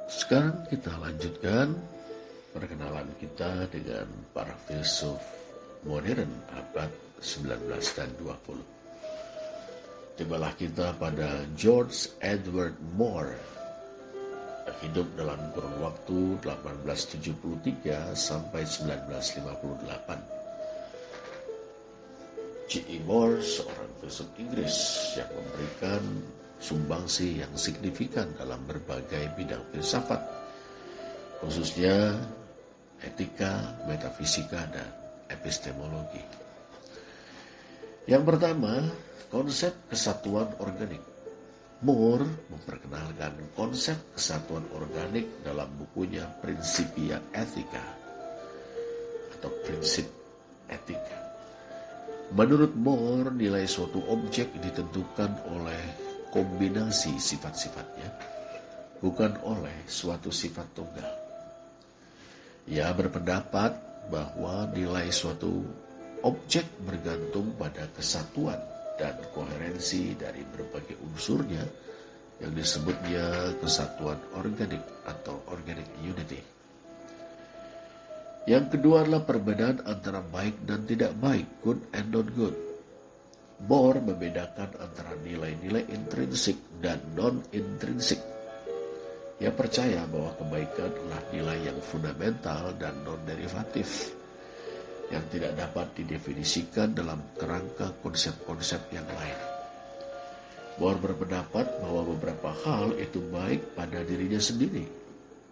Sekarang kita lanjutkan perkenalan kita dengan para filsuf modern abad 19 dan 20. Tibalah kita pada George Edward Moore, hidup dalam kurun waktu 1873 sampai 1958. G.E. Moore seorang filsuf Inggris yang memberikan sumbangsi yang signifikan dalam berbagai bidang filsafat, khususnya etika, metafisika, dan epistemologi. Yang pertama, konsep kesatuan organik. Moore memperkenalkan konsep kesatuan organik dalam bukunya Principia Ethica atau prinsip etika. Menurut Moore, nilai suatu objek ditentukan oleh kombinasi sifat-sifatnya, bukan oleh suatu sifat tunggal. Ia berpendapat bahwa nilai suatu objek bergantung pada kesatuan dan koherensi dari berbagai unsurnya yang disebutnya kesatuan organik atau organic unity. Yang kedua adalah perbedaan antara baik dan tidak baik, good and not good. Moore membedakan antara nilai-nilai intrinsik dan non-intrinsik. Ia percaya bahwa kebaikan adalah nilai yang fundamental dan non-derivatif, yang tidak dapat didefinisikan dalam kerangka konsep-konsep yang lain. Moore berpendapat bahwa beberapa hal itu baik pada dirinya sendiri,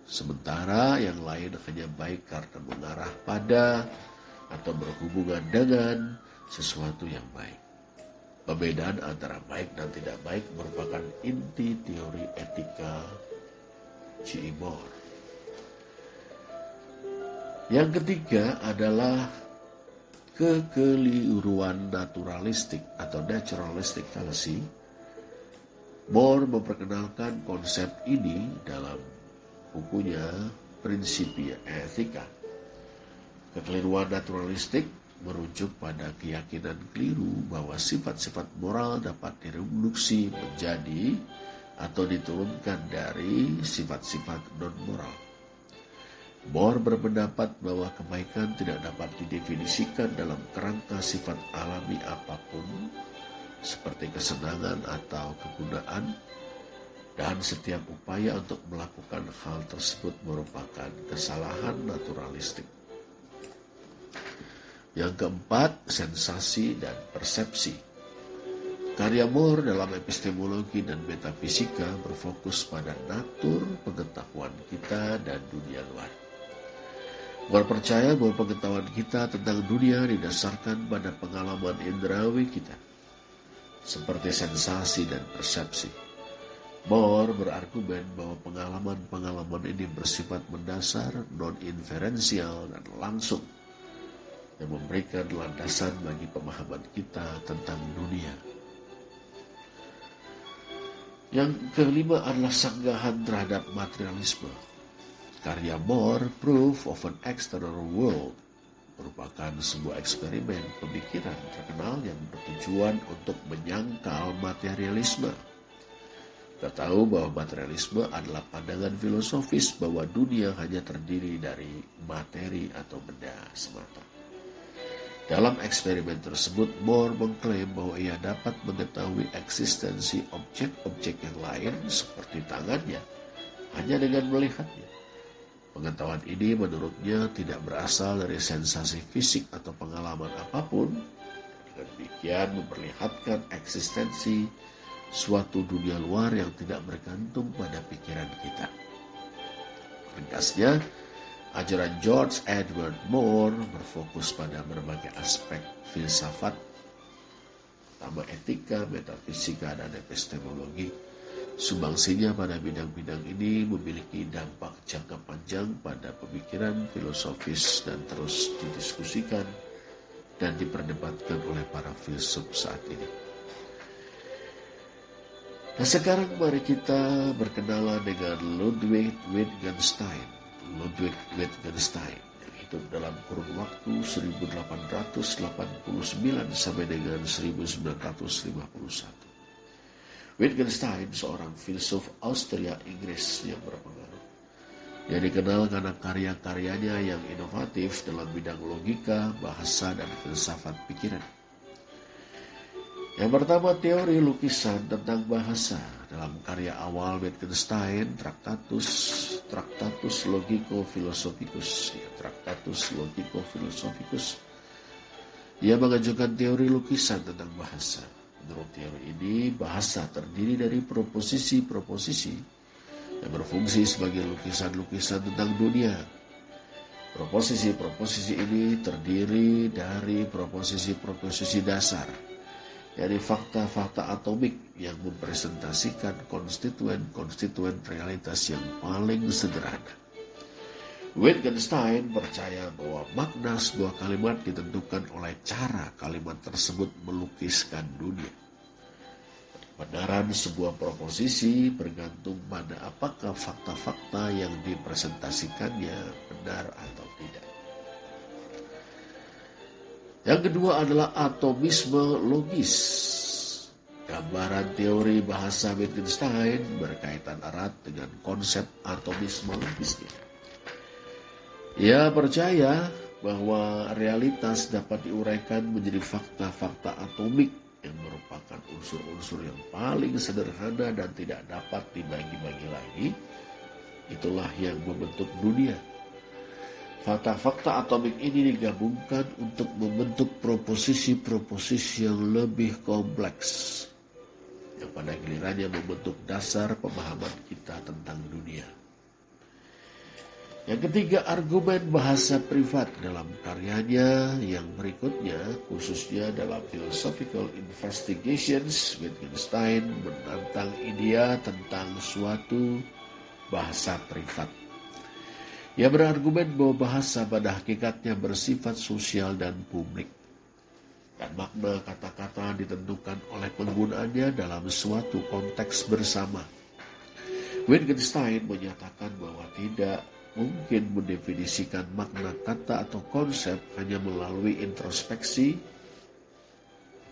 sementara yang lain hanya baik karena mengarah pada atau berhubungan dengan sesuatu yang baik. Perbedaan antara baik dan tidak baik merupakan inti teori etika G.E. Moore. Yang ketiga adalah kekeliruan naturalistik atau naturalistic fallacy. Moore memperkenalkan konsep ini dalam bukunya Principia Ethica. Kekeliruan naturalistik merujuk pada keyakinan keliru bahwa sifat-sifat moral dapat direduksi menjadi atau diturunkan dari sifat-sifat non-moral. Moore berpendapat bahwa kebaikan tidak dapat didefinisikan dalam kerangka sifat alami apapun, seperti kesenangan atau kegunaan, dan setiap upaya untuk melakukan hal tersebut merupakan kesalahan naturalistik. Yang keempat, sensasi dan persepsi. Karya Moore dalam epistemologi dan metafisika berfokus pada natur pengetahuan kita dan dunia luar. Moore percaya bahwa pengetahuan kita tentang dunia didasarkan pada pengalaman indrawi kita, seperti sensasi dan persepsi. Moore berargumen bahwa pengalaman-pengalaman ini bersifat mendasar, non-inferensial, dan langsung, yang memberikan landasan bagi pemahaman kita tentang dunia. Yang kelima adalah sanggahan terhadap materialisme. Karya Moore, Proof of an External World, merupakan sebuah eksperimen pemikiran terkenal yang bertujuan untuk menyangkal materialisme. Kita tahu bahwa materialisme adalah pandangan filosofis bahwa dunia hanya terdiri dari materi atau benda semata. Dalam eksperimen tersebut, Moore mengklaim bahwa ia dapat mengetahui eksistensi objek-objek yang lain seperti tangannya hanya dengan melihatnya. Pengetahuan ini menurutnya tidak berasal dari sensasi fisik atau pengalaman apapun. Dengan demikian memperlihatkan eksistensi suatu dunia luar yang tidak bergantung pada pikiran kita. Ringkasnya, ajaran George Edward Moore berfokus pada berbagai aspek filsafat, terutama etika, metafisika, dan epistemologi. Sumbangsinya pada bidang-bidang ini memiliki dampak jangka panjang pada pemikiran filosofis dan terus didiskusikan dan diperdebatkan oleh para filsuf saat ini. Nah, sekarang mari kita berkenalan dengan Ludwig Wittgenstein. Ludwig Wittgenstein yang hidup dalam kurun waktu 1889 sampai dengan 1951. Wittgenstein seorang filsuf Austria Inggris yang berpengaruh. Ia dikenal karena karya-karyanya yang inovatif dalam bidang logika, bahasa, dan filsafat pikiran. Yang pertama, teori lukisan tentang bahasa. Dalam karya awal Wittgenstein, Tractatus Logico-Philosophicus, ia mengajukan teori lukisan tentang bahasa. Menurut teori ini, bahasa terdiri dari proposisi-proposisi yang berfungsi sebagai lukisan-lukisan tentang dunia. Proposisi-proposisi ini terdiri dari proposisi-proposisi dasar, yakni fakta-fakta atomik yang mempresentasikan konstituen-konstituen realitas yang paling sederhana. Wittgenstein percaya bahwa makna sebuah kalimat ditentukan oleh cara kalimat tersebut melukiskan dunia. Kebenaran sebuah proposisi bergantung pada apakah fakta-fakta yang dipresentasikannya benar atau tidak. Yang kedua adalah atomisme logis. Gambaran teori bahasa Wittgenstein berkaitan erat dengan konsep atomisme logisnya. Ia percaya bahwa realitas dapat diuraikan menjadi fakta-fakta atomik yang merupakan unsur-unsur yang paling sederhana dan tidak dapat dibagi-bagi lagi. Itulah yang membentuk dunia. Fakta-fakta atomik ini digabungkan untuk membentuk proposisi-proposisi yang lebih kompleks, yang pada gilirannya membentuk dasar pemahaman kita tentang dunia. Yang ketiga, argumen bahasa privat. Dalam karyanya yang berikutnya, khususnya dalam Philosophical Investigations, Wittgenstein menantang idea tentang suatu bahasa privat. Ia berargumen bahwa bahasa pada hakikatnya bersifat sosial dan publik, dan makna kata-kata ditentukan oleh penggunaannya dalam suatu konteks bersama. Wittgenstein menyatakan bahwa tidak mungkin mendefinisikan makna kata atau konsep hanya melalui introspeksi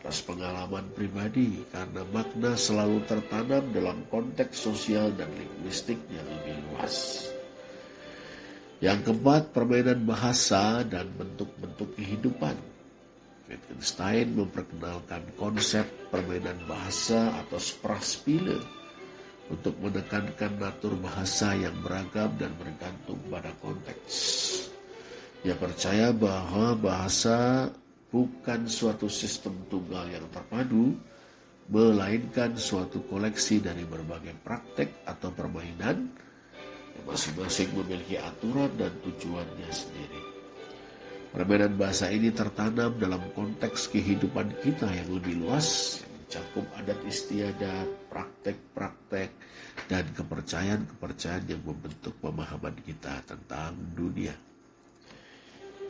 atas pengalaman pribadi, karena makna selalu tertanam dalam konteks sosial dan linguistik yang lebih luas. Yang keempat, permainan bahasa dan bentuk-bentuk kehidupan. Wittgenstein memperkenalkan konsep permainan bahasa atau Sprachspiele untuk menekankan natur bahasa yang beragam dan bergantung pada konteks. Ia percaya bahwa bahasa bukan suatu sistem tunggal yang terpadu, melainkan suatu koleksi dari berbagai praktek atau permainan yang masing-masing memiliki aturan dan tujuannya sendiri. Permainan bahasa ini tertanam dalam konteks kehidupan kita yang lebih luas, yang mencakup adat istiadat, praktek-praktek, dan kepercayaan-kepercayaan yang membentuk pemahaman kita tentang dunia.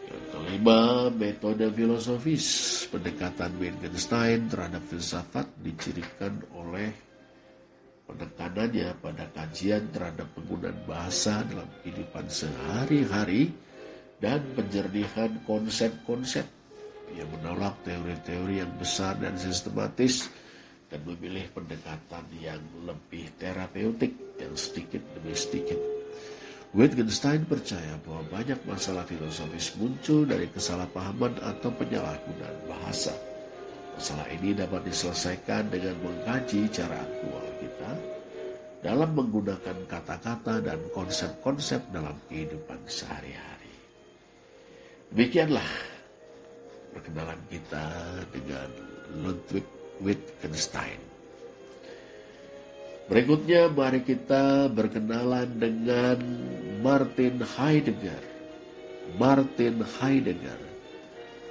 Yang kelima, metode filosofis. Pendekatan Wittgenstein terhadap filsafat dicirikan oleh penekanannya pada kajian terhadap penggunaan bahasa dalam kehidupan sehari-hari dan penjernihan konsep-konsep. Ia menolak teori-teori yang besar dan sistematis dan memilih pendekatan yang lebih terapeutik yang sedikit demi sedikit. Wittgenstein percaya bahwa banyak masalah filosofis muncul dari kesalahpahaman atau penyalahgunaan bahasa. Masalah ini dapat diselesaikan dengan mengkaji cara aktual kita dalam menggunakan kata-kata dan konsep-konsep dalam kehidupan sehari-hari. Demikianlah perkenalan kita dengan Ludwig Wittgenstein. Berikutnya mari kita berkenalan dengan Martin Heidegger. Martin Heidegger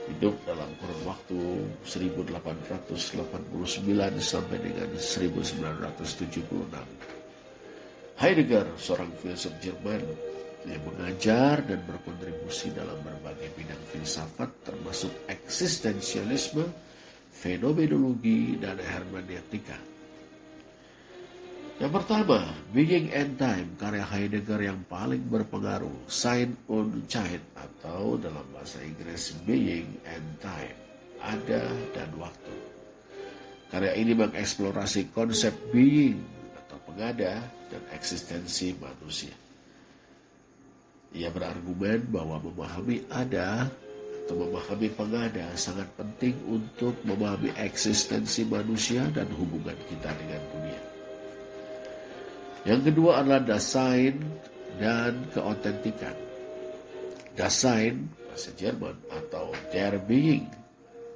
hidup dalam kurun waktu 1889 sampai dengan 1976. Heidegger, seorang filsuf Jerman yang mengajar dan berkontribusi dalam berbagai bidang filsafat termasuk eksistensialisme, fenomenologi, dan hermeneutika. Yang pertama, Being and Time, karya Heidegger yang paling berpengaruh, Sein und Zeit, atau dalam bahasa Inggris Being and Time, ada dan waktu. Karya ini mengeksplorasi konsep being atau pengada dan eksistensi manusia. Ia berargumen bahwa memahami ada atau memahami pengada sangat penting untuk memahami eksistensi manusia dan hubungan kita dengan dunia. Yang kedua adalah Dasein dan keautentikan. Dasein, bahasa Jerman, atau Der Being,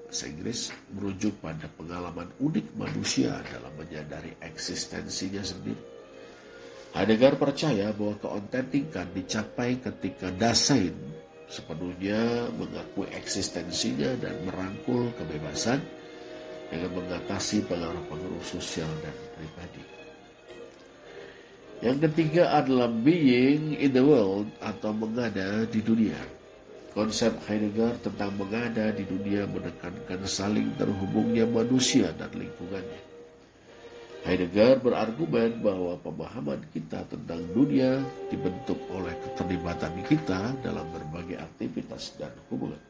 bahasa Inggris, merujuk pada pengalaman unik manusia dalam menyadari eksistensinya sendiri. Heidegger percaya bahwa keautentikan dicapai ketika Dasein sepenuhnya mengakui eksistensinya dan merangkul kebebasan dengan mengatasi pengaruh-pengaruh sosial dan pribadi. Yang ketiga adalah being in the world atau mengada di dunia. Konsep Heidegger tentang mengada di dunia menekankan saling terhubungnya manusia dan lingkungannya. Heidegger berargumen bahwa pemahaman kita tentang dunia dibentuk oleh keterlibatan kita dalam berbagai aktivitas dan hubungan.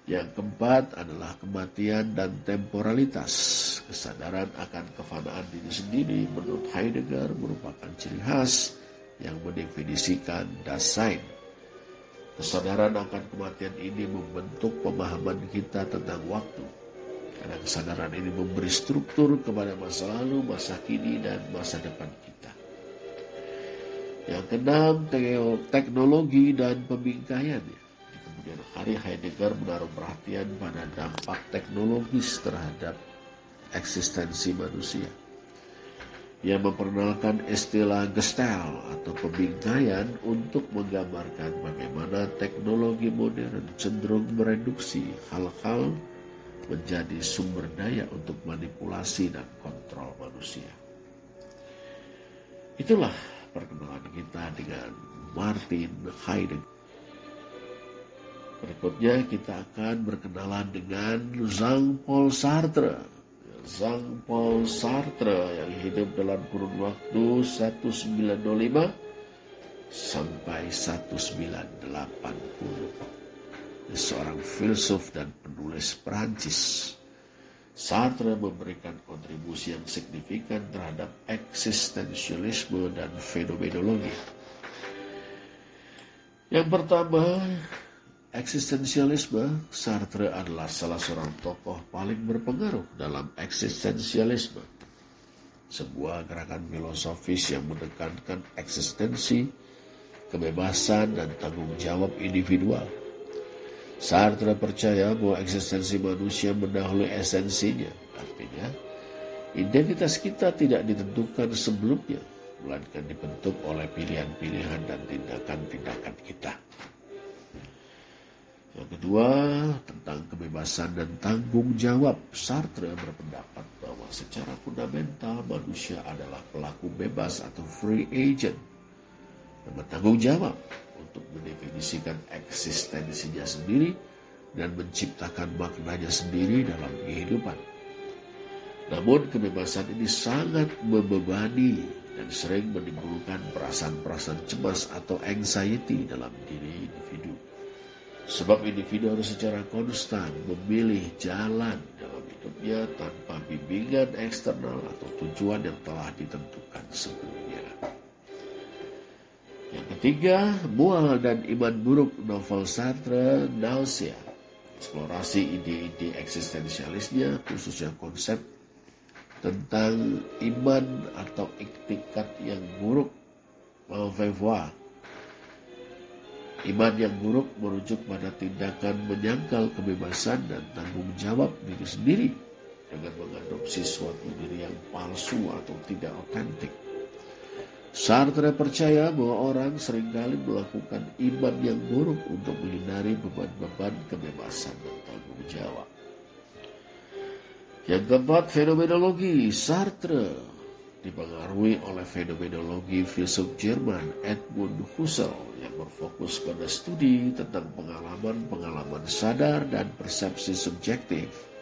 Yang keempat adalah kematian dan temporalitas. Kesadaran akan kefanaan diri sendiri menurut Heidegger merupakan ciri khas yang mendefinisikan Dasein. Kesadaran akan kematian ini membentuk pemahaman kita tentang waktu. Karena kesadaran ini memberi struktur kepada masa lalu, masa kini, dan masa depan kita. Yang keenam, teknologi dan pembingkaian. Di kemudian hari Heidegger menaruh perhatian pada dampak teknologis terhadap eksistensi manusia. Ia memperkenalkan istilah Gestalt atau pembingkaian untuk menggambarkan bagaimana teknologi modern cenderung mereduksi hal-hal menjadi sumber daya untuk manipulasi dan kontrol manusia. Itulah perkenalan kita dengan Martin Heidegger. Berikutnya kita akan berkenalan dengan Jean-Paul Sartre. Jean-Paul Sartre yang hidup dalam kurun waktu 1905 sampai 1980. Seorang filsuf dan penulis Perancis. Sartre memberikan kontribusi yang signifikan terhadap eksistensialisme dan fenomenologi. Yang pertama, eksistensialisme. Sartre adalah salah seorang tokoh paling berpengaruh dalam eksistensialisme, sebuah gerakan filosofis yang menekankan eksistensi, kebebasan, dan tanggung jawab individual. Sartre percaya bahwa eksistensi manusia mendahului esensinya. Artinya, identitas kita tidak ditentukan sebelumnya, melainkan dibentuk oleh pilihan-pilihan dan tindakan-tindakan kita. Yang kedua, tentang kebebasan dan tanggung jawab. Sartre berpendapat bahwa secara fundamental manusia adalah pelaku bebas atau free agent yang bertanggung jawab untuk mendefinisikan eksistensinya sendiri dan menciptakan maknanya sendiri dalam kehidupan. Namun kebebasan ini sangat membebani dan sering menimbulkan perasaan-perasaan cemas atau anxiety dalam diri individu. Sebab individu harus secara konstan memilih jalan dalam hidupnya tanpa bimbingan eksternal atau tujuan yang telah ditentukan sebelumnya. Yang ketiga, moral dan iman buruk. Novel Sartre, Nausea. Eksplorasi ide-ide eksistensialisnya, khususnya konsep tentang iman atau iktikat yang buruk. Malvevoir. Iman yang buruk merujuk pada tindakan menyangkal kebebasan dan tanggung jawab diri sendiri dengan mengadopsi suatu diri yang palsu atau tidak otentik. Sartre percaya bahwa orang seringkali melakukan iman yang buruk untuk menghindari beban-beban kebebasan dan tanggung jawab. Yang keempat, fenomenologi. Sartre dipengaruhi oleh fenomenologi filsuf Jerman Edmund Husserl yang berfokus pada studi tentang pengalaman-pengalaman sadar dan persepsi subjektif.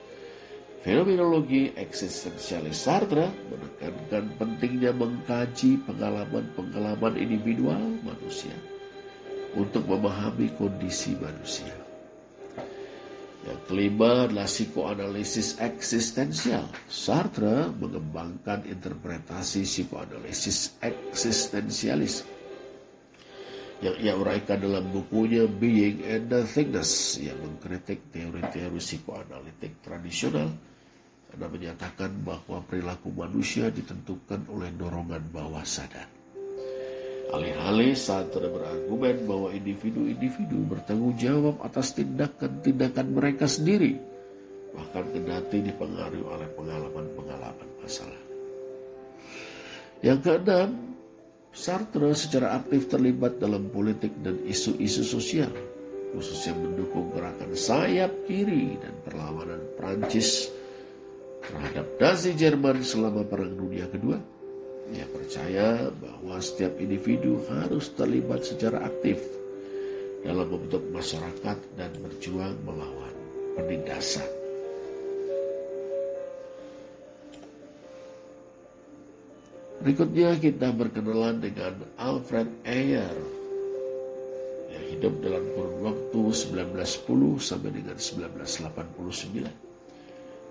Fenomenologi eksistensialis Sartre menekankan pentingnya mengkaji pengalaman-pengalaman individual manusia untuk memahami kondisi manusia. Yang kelima adalah psikoanalisis eksistensial. Sartre mengembangkan interpretasi psikoanalisis eksistensialis yang ia uraikan dalam bukunya Being and Nothingness, yang mengkritik teori-teori psikoanalitik tradisional karena menyatakan bahwa perilaku manusia ditentukan oleh dorongan bawah sadar. Alih-alih Sartre berargumen bahwa individu-individu bertanggung jawab atas tindakan-tindakan mereka sendiri, bahkan kendati dipengaruhi oleh pengalaman-pengalaman masa lalu. Yang keenam, Sartre secara aktif terlibat dalam politik dan isu-isu sosial, khususnya mendukung gerakan sayap kiri dan perlawanan Prancis terhadap Nazi Jerman selama Perang Dunia Kedua. Ia percaya bahwa setiap individu harus terlibat secara aktif dalam membentuk masyarakat dan berjuang melawan penindasan. Berikutnya kita berkenalan dengan Alfred Ayer yang hidup dalam kurun waktu 1910 sampai dengan 1989.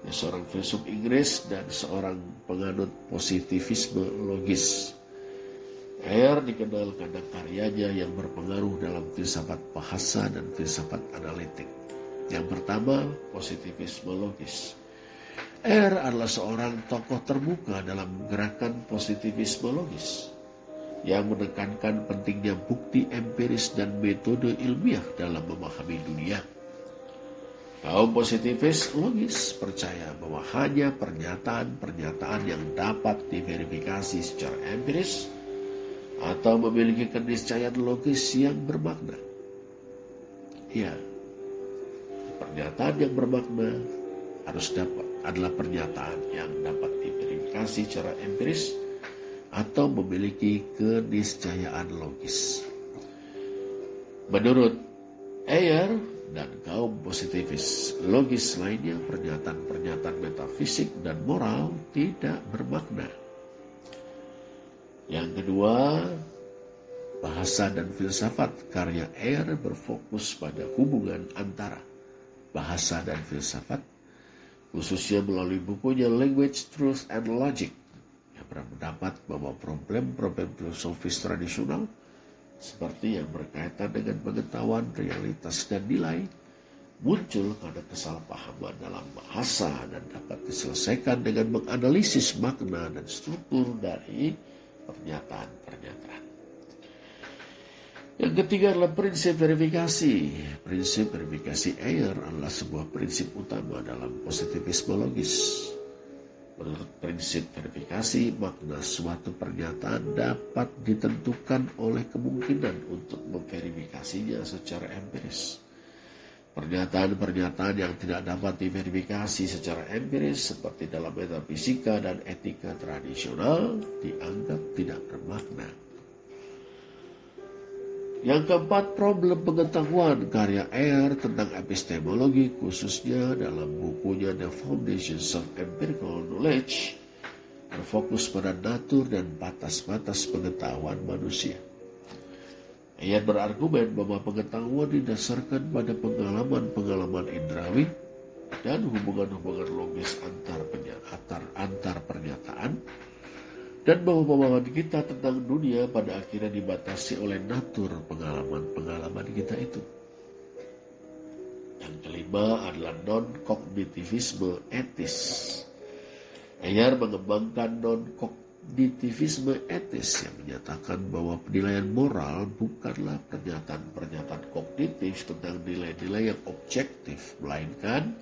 Dia seorang filsuf Inggris dan seorang penganut positivisme logis. Ayer dikenal karena karyanya yang berpengaruh dalam filsafat bahasa dan filsafat analitik. Yang pertama, positivisme logis. Ayer adalah seorang tokoh terbuka dalam gerakan positivisme logis yang menekankan pentingnya bukti empiris dan metode ilmiah dalam memahami dunia. Kaum positivis logis percaya bahwa hanya pernyataan-pernyataan yang dapat diverifikasi secara empiris atau memiliki keniscayaan logis yang bermakna. Ya, pernyataan yang bermakna adalah pernyataan yang dapat diverifikasi secara empiris atau memiliki keniscayaan logis. Menurut Ayer dan kaum positivis logis lainnya, pernyataan-pernyataan metafisik dan moral tidak bermakna. Yang kedua, bahasa dan filsafat. Karya Ayer berfokus pada hubungan antara bahasa dan filsafat, khususnya melalui bukunya Language, Truth, and Logic, yang berpendapat bahwa problem-problem filosofis tradisional seperti yang berkaitan dengan pengetahuan, realitas, dan nilai muncul karena kesalahpahaman dalam bahasa dan dapat diselesaikan dengan menganalisis makna dan struktur dari pernyataan-pernyataan. Yang ketiga adalah prinsip verifikasi. Prinsip verifikasi Ayer adalah sebuah prinsip utama dalam positivisme logis. Menurut prinsip verifikasi, makna suatu pernyataan dapat ditentukan oleh kemungkinan untuk memverifikasinya secara empiris. Pernyataan-pernyataan yang tidak dapat diverifikasi secara empiris, seperti dalam metafisika dan etika tradisional, dianggap tidak bermakna. Yang keempat, problem pengetahuan. Karya Ayer tentang epistemologi, khususnya dalam bukunya The Foundations of Empirical Knowledge, berfokus pada natur dan batas-batas pengetahuan manusia. Ayer berargumen bahwa pengetahuan didasarkan pada pengalaman-pengalaman indrawi dan hubungan-hubungan logis antar pernyataan, dan bahwa pemahaman kita tentang dunia pada akhirnya dibatasi oleh natur pengalaman-pengalaman kita itu. Yang kelima adalah non-kognitivisme etis. Ayer mengembangkan non-kognitivisme etis yang menyatakan bahwa penilaian moral bukanlah pernyataan-pernyataan kognitif tentang nilai-nilai yang objektif, melainkan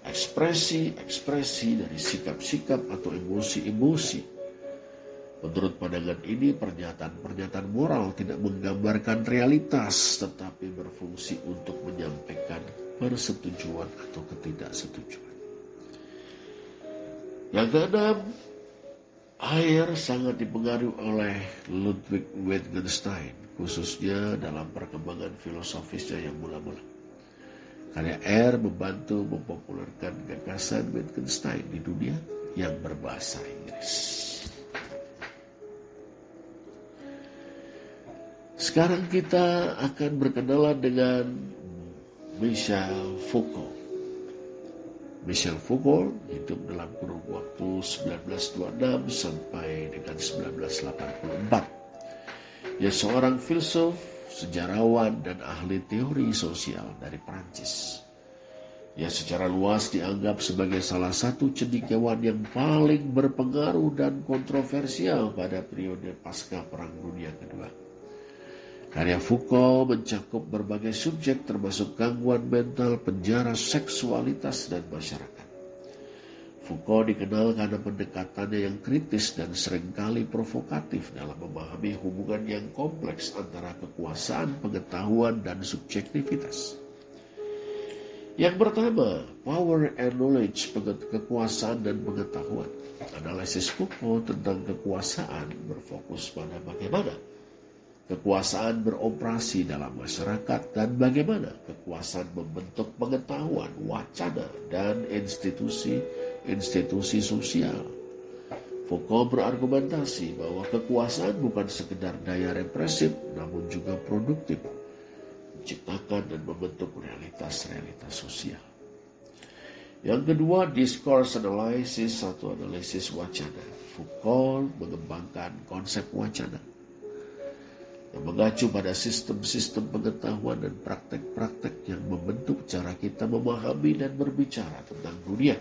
ekspresi-ekspresi dari sikap-sikap atau emosi-emosi. Menurut pandangan ini, pernyataan-pernyataan moral tidak menggambarkan realitas, tetapi berfungsi untuk menyampaikan persetujuan atau ketidaksetujuan. Yang keenam, Ayer sangat dipengaruhi oleh Ludwig Wittgenstein, khususnya dalam perkembangan filosofisnya yang mula-mula. Karya Ayer membantu mempopulerkan gagasan Wittgenstein di dunia yang berbahasa Inggris. Sekarang kita akan berkenalan dengan Michel Foucault. Michel Foucault hidup dalam kurun waktu 1926 sampai dengan 1984. Dia seorang filsuf, sejarawan dan ahli teori sosial dari Prancis. Ia secara luas dianggap sebagai salah satu cendekiawan yang paling berpengaruh dan kontroversial pada periode pasca Perang Dunia Kedua. Karya Foucault mencakup berbagai subjek termasuk gangguan mental, penjara, seksualitas, dan masyarakat. Foucault dikenal karena pendekatannya yang kritis dan seringkali provokatif dalam memahami hubungan yang kompleks antara kekuasaan, pengetahuan, dan subjektivitas. Yang pertama, power and knowledge, kekuasaan dan pengetahuan. Analisis Foucault tentang kekuasaan berfokus pada bagaimana kekuasaan beroperasi dalam masyarakat dan bagaimana kekuasaan membentuk pengetahuan, wacana, dan institusi sosial. Foucault berargumentasi bahwa kekuasaan bukan sekedar daya represif, namun juga produktif, menciptakan dan membentuk realitas-realitas sosial. Yang kedua, discourse analysis atau analisis wacana. Foucault mengembangkan konsep wacana yang mengacu pada sistem-sistem pengetahuan dan praktek-praktek yang membentuk cara kita memahami dan berbicara tentang dunia.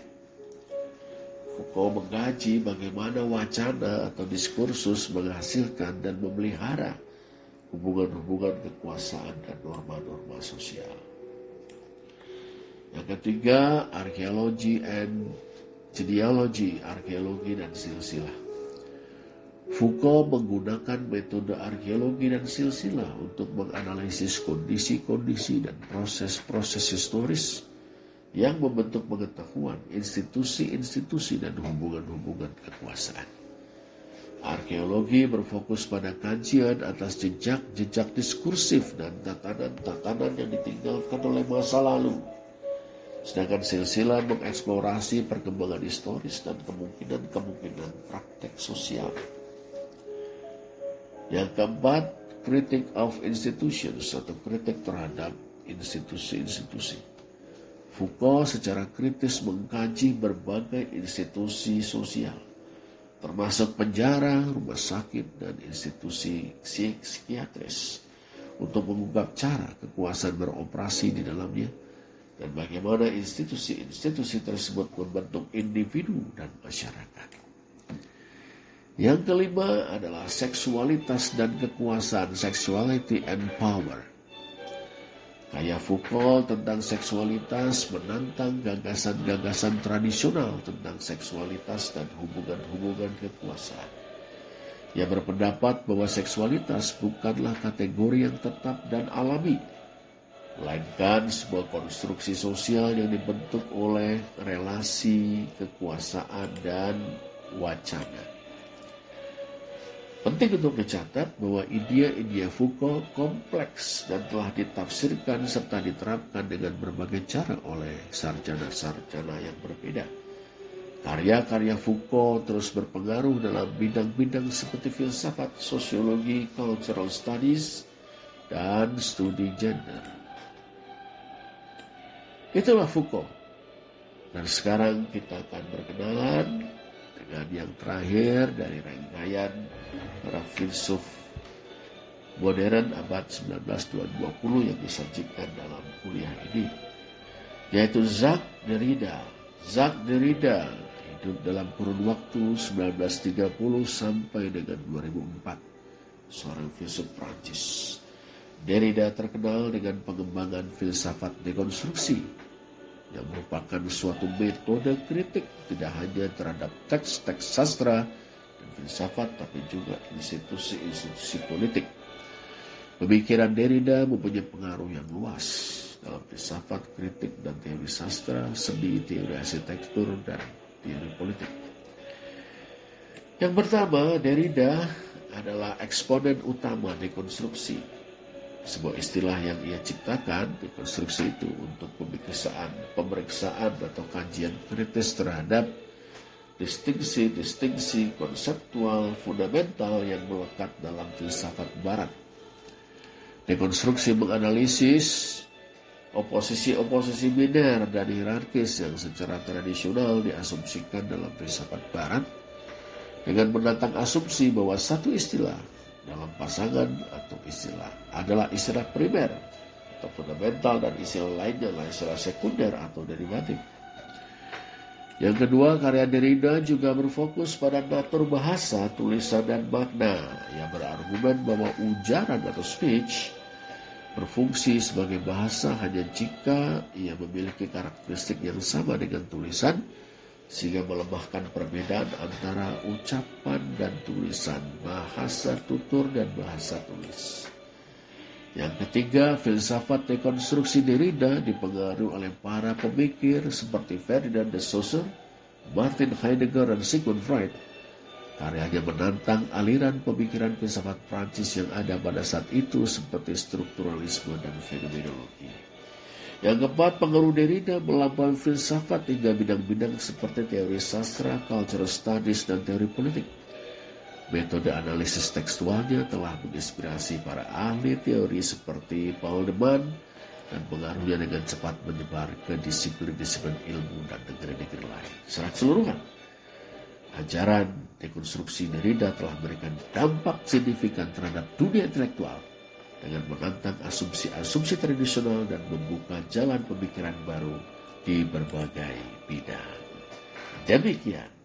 Foucault mengkaji bagaimana wacana atau diskursus menghasilkan dan memelihara hubungan-hubungan kekuasaan dan norma-norma sosial. Yang ketiga, archaeology and genealogy, arkeologi dan silsilah. Foucault menggunakan metode arkeologi dan silsilah untuk menganalisis kondisi-kondisi dan proses-proses historis yang membentuk pengetahuan, institusi-institusi, dan hubungan-hubungan kekuasaan. Arkeologi berfokus pada kajian atas jejak-jejak diskursif dan tatanan-tatanan yang ditinggalkan oleh masa lalu. Sedangkan silsilah mengeksplorasi perkembangan historis dan kemungkinan-kemungkinan praktek sosial. Yang keempat, critic of institutions atau kritik terhadap institusi-institusi. Foucault secara kritis mengkaji berbagai institusi sosial, termasuk penjara, rumah sakit, dan institusi psikiatris, untuk mengungkap cara kekuasaan beroperasi di dalamnya dan bagaimana institusi-institusi tersebut membentuk individu dan masyarakat. Yang kelima adalah seksualitas dan kekuasaan, sexuality and power. Karya Foucault tentang seksualitas menantang gagasan-gagasan tradisional tentang seksualitas dan hubungan-hubungan kekuasaan. Ia berpendapat bahwa seksualitas bukanlah kategori yang tetap dan alami, melainkan sebuah konstruksi sosial yang dibentuk oleh relasi, kekuasaan, dan wacana. Penting untuk dicatat bahwa ide-ide Foucault kompleks dan telah ditafsirkan serta diterapkan dengan berbagai cara oleh sarjana-sarjana yang berbeda. Karya-karya Foucault terus berpengaruh dalam bidang-bidang seperti filsafat, sosiologi, cultural studies, dan studi gender. Itulah Foucault. Dan sekarang kita akan berkenalan dengan yang terakhir dari rangkaian para filsuf modern abad 19 dan 20 yang disajikan dalam kuliah ini, yaitu Jacques Derrida. Jacques Derrida hidup dalam kurun waktu 1930 sampai dengan 2004, seorang filsuf Prancis. Derrida terkenal dengan pengembangan filsafat dekonstruksi yang merupakan suatu metode kritik tidak hanya terhadap teks-teks sastra dan filsafat, tapi juga institusi-institusi politik. Pemikiran Derrida mempunyai pengaruh yang luas dalam filsafat, kritik, dan teori sastra, seni, teori arsitektur, dan teori politik. Yang pertama, Derrida adalah eksponen utama dekonstruksi, sebuah istilah yang ia ciptakan, dekonstruksi itu, untuk pemeriksaan atau kajian kritis terhadap distingsi konseptual fundamental yang melekat dalam filsafat barat. Dekonstruksi menganalisis oposisi-oposisi biner dan hierarkis yang secara tradisional diasumsikan dalam filsafat barat dengan menantang asumsi bahwa satu istilah dalam pasangan atau adalah istilah primer atau fundamental, dan istilah lainnya adalah istilah sekunder atau derivatif. Yang kedua, karya Derrida juga berfokus pada natur bahasa, tulisan, dan makna. Yang berargumen bahwa ujaran atau speech berfungsi sebagai bahasa hanya jika ia memiliki karakteristik yang sama dengan tulisan, sehingga melemahkan perbedaan antara ucapan dan tulisan, bahasa tutur dan bahasa tulis. Yang ketiga, filsafat dekonstruksi Derrida dipengaruhi oleh para pemikir seperti Ferdinand de Saussure, Martin Heidegger, dan Sigmund Freud. Karyanya menantang aliran pemikiran filsafat Prancis yang ada pada saat itu seperti strukturalisme dan fenomenologi. Yang keempat, pengaruh Derrida melampaui filsafat hingga bidang-bidang seperti teori sastra, cultural studies, dan teori politik. Metode analisis tekstualnya telah menginspirasi para ahli teori seperti Paul de Man, dan pengaruhnya dengan cepat menyebar ke disiplin-disiplin ilmu dan negeri-negeri lain. Secara keseluruhan, ajaran dekonstruksi Derrida telah memberikan dampak signifikan terhadap dunia intelektual dengan menantang asumsi-asumsi tradisional dan membuka jalan pemikiran baru di berbagai bidang. Demikian